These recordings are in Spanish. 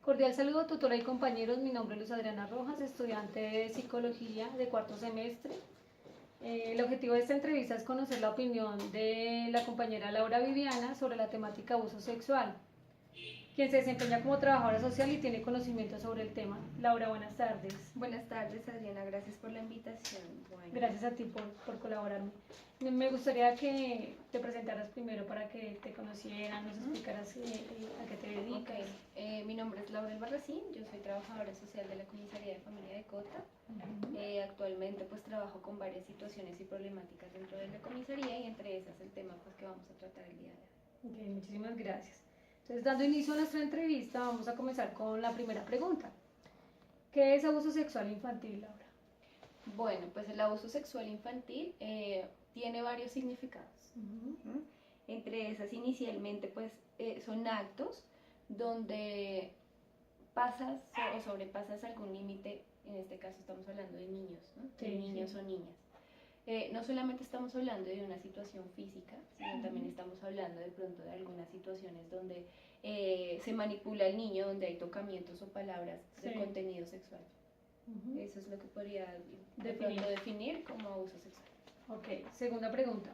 Cordial saludo, tutora y compañeros. Mi nombre es Luz Adriana Rojas, estudiante de Psicología de cuarto semestre. El objetivo de esta entrevista es conocer la opinión de la compañera Laura Viviana sobre la temática abuso sexual, quien se desempeña como trabajadora social y tiene conocimiento sobre el tema. Laura, buenas tardes. Buenas tardes, Adriana, gracias por la invitación. Bueno. Gracias a ti por colaborarme. Me gustaría que te presentaras primero para que te conocieran, nos explicaras a qué te dedicas. Mi nombre es Laura Albarracín, yo soy trabajadora social de la Comisaría de Familia de Cota. Actualmente pues trabajo con varias situaciones y problemáticas dentro de la comisaría y entre esas el tema pues que vamos a tratar el día de hoy. Muchísimas gracias. Entonces, dando inicio a nuestra entrevista, vamos a comenzar con la primera pregunta. ¿Qué es abuso sexual infantil, Laura? Bueno, pues el abuso sexual infantil tiene varios significados. Entre esas, inicialmente, pues son actos donde pasas o sobrepasas algún límite. En este caso estamos hablando de niños, ¿no? De niños o niñas. No solamente estamos hablando de una situación física, sino también estamos hablando de pronto de algunas situaciones donde se manipula al niño, donde hay tocamientos o palabras de contenido sexual. Eso es lo que podría definir como abuso sexual. Ok, segunda pregunta.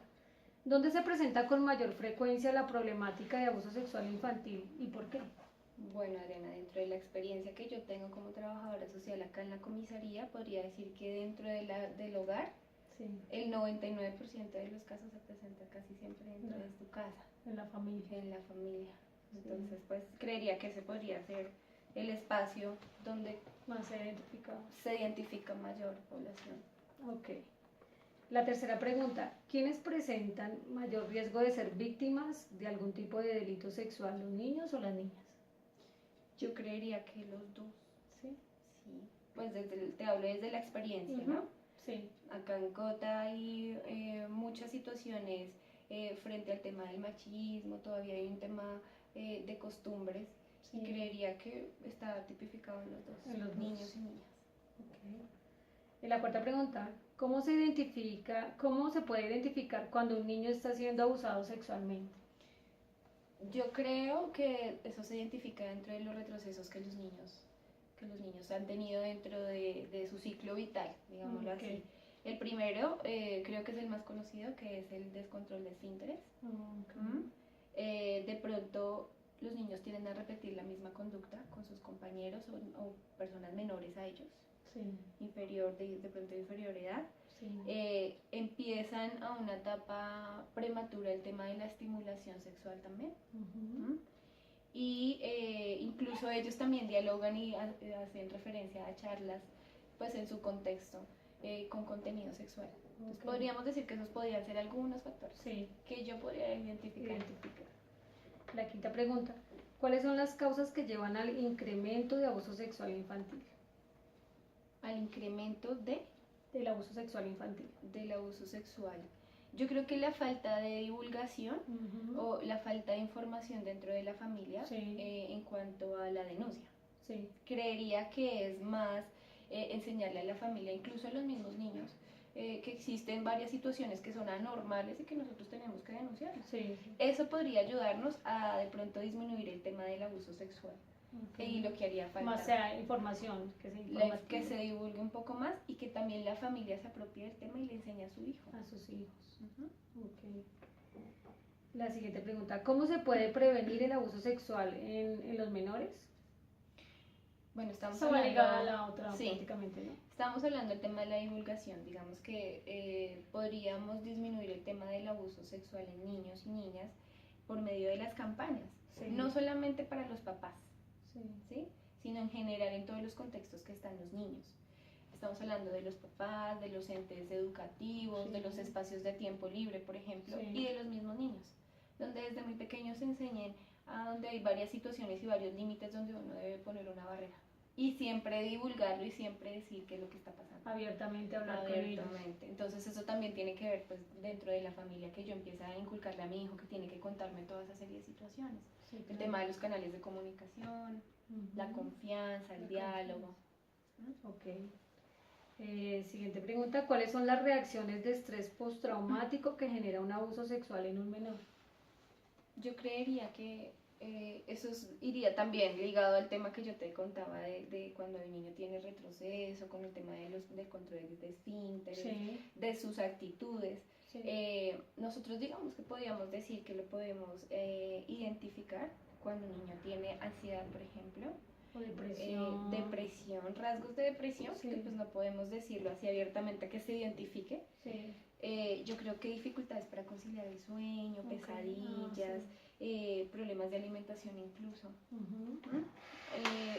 ¿Dónde se presenta con mayor frecuencia la problemática de abuso sexual infantil y por qué? Bueno, Adriana, dentro de la experiencia que yo tengo como trabajadora social acá en la comisaría, podría decir que dentro del hogar, el 99% de los casos se presenta casi siempre dentro de tu casa. En la familia. En la familia. Entonces, pues creería que ese podría ser el espacio donde más se identifica mayor población. Ok. La tercera pregunta, ¿quiénes presentan mayor riesgo de ser víctimas de algún tipo de delito sexual, los niños o las niñas? Yo creería que los dos. ¿Sí? Sí, pues te hablo desde la experiencia, ¿no? Sí. Acá en Cota hay muchas situaciones frente al tema del machismo, todavía hay un tema de costumbres, y creería que está tipificado en los dos, niños y niñas. Okay. Y la cuarta pregunta, ¿cómo se puede identificar cuando un niño está siendo abusado sexualmente? Yo creo que eso se identifica dentro de los retrocesos que los niños han tenido dentro de su ciclo vital, digámoslo así. El primero creo que es el más conocido, que es el descontrol de esfínteres. De pronto los niños tienden a repetir la misma conducta con sus compañeros o personas menores a ellos, de pronto de inferior edad. Empiezan a una etapa prematura el tema de la estimulación sexual también. Y incluso ellos también dialogan y hacen referencia a charlas pues en su contexto con contenido sexual. Entonces podríamos decir que esos podrían ser algunos factores que yo podría identificar. La quinta pregunta, ¿cuáles son las causas que llevan al incremento de abuso sexual infantil? Al incremento del abuso sexual infantil. Del abuso sexual. Yo creo que la falta de divulgación o la falta de información dentro de la familia en cuanto a la denuncia. Creería que es más enseñarle a la familia, incluso a los mismos niños, que existen varias situaciones que son anormales y que nosotros tenemos que denunciar. Eso podría ayudarnos a de pronto disminuir el tema del abuso sexual. Y lo que haría falta. Más sea información, que se divulgue un poco más y que también la familia se apropie del tema y le enseñe a su hijo. A sus hijos. La siguiente pregunta, ¿cómo se puede prevenir el abuso sexual en los menores? Bueno, estamos hablando ligada a la otra, prácticamente, ¿no? Estamos hablando del tema de la divulgación. Digamos que podríamos disminuir el tema del abuso sexual en niños y niñas por medio de las campañas, no solamente para los papás, sino en general en todos los contextos que están los niños. Estamos hablando de los papás, de los entes educativos, de los espacios de tiempo libre, por ejemplo, y de los mismos niños, donde desde muy pequeños se enseñen a donde hay varias situaciones y varios límites donde uno debe poner una barrera. Y siempre divulgarlo y siempre decir qué es lo que está pasando. Abiertamente hablar con ellos. Entonces eso también tiene que ver pues dentro de la familia, que yo empiece a inculcarle a mi hijo que tiene que contarme toda esa serie de situaciones. El tema de los canales de comunicación, la confianza, el diálogo. Siguiente pregunta, ¿cuáles son las reacciones de estrés postraumático que genera un abuso sexual en un menor? Yo creería que iría también ligado al tema que yo te contaba de cuando el niño tiene retroceso, con el tema del control de esfínteres, Sí, de sus actitudes. sí. Nosotros digamos que podríamos decir que lo podemos identificar cuando un niño tiene ansiedad, por ejemplo, O depresión. depresión, rasgos de depresión, Sí. que pues no podemos decirlo así abiertamente que se identifique. Sí. Yo creo que dificultades para conciliar el sueño, Ok. pesadillas, Sí. problemas de alimentación incluso. Ujú.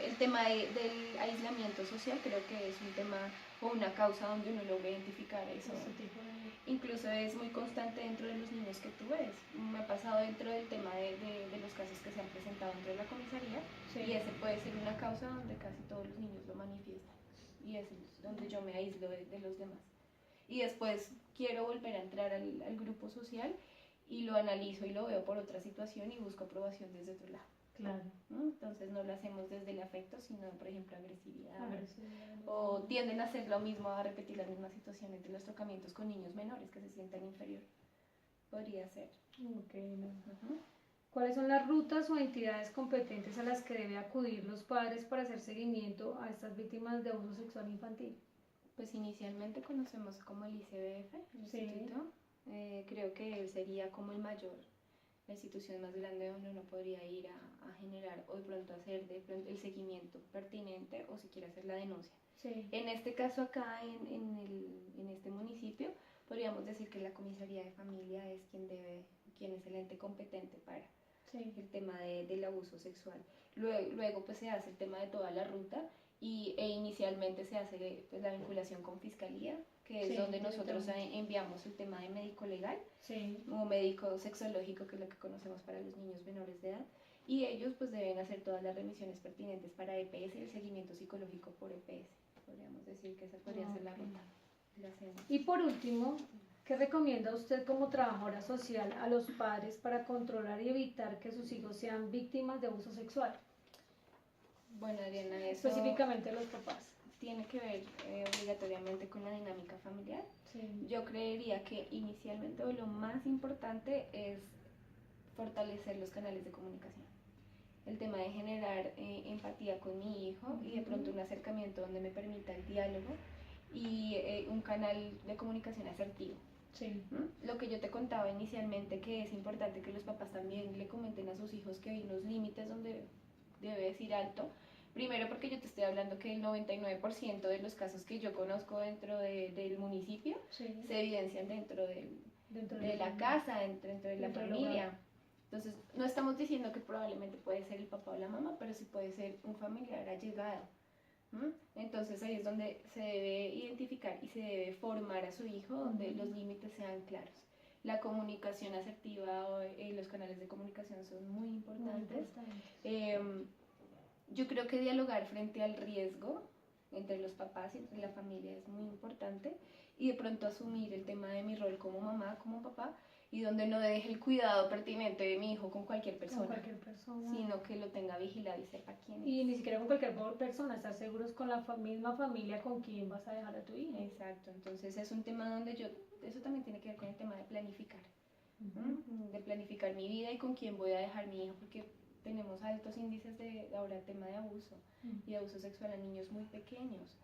El tema del aislamiento social creo que es un tema o una causa donde uno logra identificar eso. Ese tipo de... Incluso es muy constante dentro de los niños que tú ves. Me ha pasado dentro del tema de los casos que se han presentado dentro de la comisaría, Sí. y ese puede ser una causa donde casi todos los niños lo manifiestan, y es donde yo me aíslo de los demás. Y después quiero volver a entrar al grupo social y lo analizo y lo veo por otra situación y busco aprobación desde otro lado. Claro. Entonces no lo hacemos desde el afecto, sino por ejemplo agresividad. Agresividad. O tienden a hacer lo mismo, a repetir las mismas situaciones de los tocamientos con niños menores que se sientan inferior. Podría ser. Ok, no. ¿Cuáles son las rutas o entidades competentes a las que debe acudir los padres para hacer seguimiento a estas víctimas de abuso sexual infantil? Pues inicialmente conocemos como el ICBF, el Sí. instituto. Creo que él sería como el mayor, la institución más grande donde uno podría ir a generar o de pronto hacer el seguimiento pertinente o si quiere hacer la denuncia. Sí. En este caso acá en este municipio podríamos decir que la comisaría de familia es quien es el ente competente para Sí. el tema del abuso sexual. Luego pues se hace el tema de toda la ruta e inicialmente se hace pues, la vinculación con fiscalía, que es Sí, donde nosotros directamente. enviamos el tema de médico legal Sí. o médico sexológico, que es lo que conocemos para los niños menores de edad, y ellos pues deben hacer todas las remisiones pertinentes para EPS y el seguimiento psicológico por EPS. Podríamos decir que esa podría ser la ruta. La hacemos. Y por último, ¿qué recomienda usted como trabajadora social a los padres para controlar y evitar que sus hijos sean víctimas de abuso sexual? Bueno, Adriana, eso Específicamente los papás. tiene que ver obligatoriamente con la dinámica familiar. Sí. Yo creería que inicialmente lo más importante es fortalecer los canales de comunicación. El tema de generar empatía con mi hijo y de pronto un acercamiento donde me permita el diálogo y un canal de comunicación asertivo. Sí. Lo que yo te contaba inicialmente, que es importante que los papás también le comenten a sus hijos que hay unos límites donde debe decir alto. Primero porque yo te estoy hablando que el 99% de los casos que yo conozco dentro del municipio Sí. se evidencian dentro de la casa, dentro de la Dentro del familia. hogar. Entonces, no estamos diciendo que probablemente puede ser el papá o la mamá, pero sí puede ser un familiar allegado. Entonces ahí es donde se debe identificar y se debe formar a su hijo, donde los límites sean claros. La comunicación asertiva o los canales de comunicación son muy importantes. Yo creo que dialogar frente al riesgo entre los papás y entre la familia es muy importante, y de pronto asumir el tema de mi rol como mamá, como papá, y donde no deje el cuidado pertinente de mi hijo con cualquier persona, Con cualquier persona. sino que lo tenga vigilado y sepa quién es. Y ni siquiera con cualquier persona, estar seguros con la misma familia con quien vas a dejar a tu hijo. Exacto, entonces es un tema donde eso también tiene que ver con el tema de planificar, de planificar mi vida y con quién voy a dejar mi hijo, porque tenemos altos índices de ahora tema de abuso y abuso sexual a niños muy pequeños,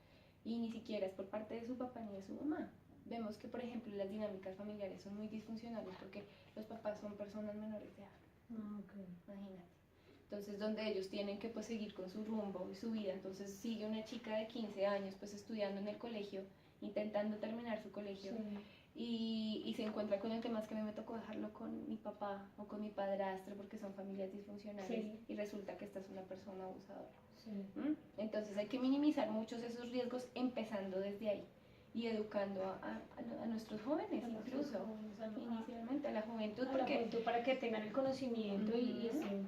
y ni siquiera es por parte de su papá ni de su mamá. Vemos que, por ejemplo, las dinámicas familiares son muy disfuncionales porque los papás son personas menores de edad. Okay. Imagínate. Entonces, donde ellos tienen que pues, seguir con su rumbo y su vida. Entonces, sigue una chica de 15 años pues estudiando en el colegio, intentando terminar su colegio, y se encuentra con el tema es que a mí me tocó dejarlo con mi papá o con mi padrastro porque son familias disfuncionales, y resulta que esta es una persona abusadora. Entonces, hay que minimizar muchos esos riesgos empezando desde ahí y educando a nuestros jóvenes, incluso inicialmente a la juventud, para que tengan el conocimiento y estén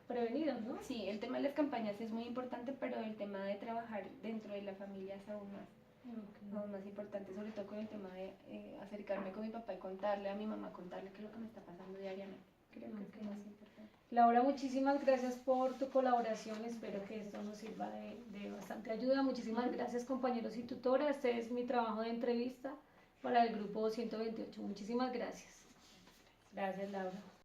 prevenidos, ¿no? Sí, el tema de las campañas es muy importante, pero el tema de trabajar dentro de la familia es aún más importante, sobre todo con el tema de acercarme con mi papá y contarle a mi mamá, contarle qué es lo que me está pasando diariamente. Creo que es lo más importante. Laura, muchísimas gracias por tu colaboración, espero que esto nos sirva de bastante ayuda. Muchísimas gracias, compañeros y tutora. Este es mi trabajo de entrevista para el grupo 128. Muchísimas gracias. Gracias, Laura.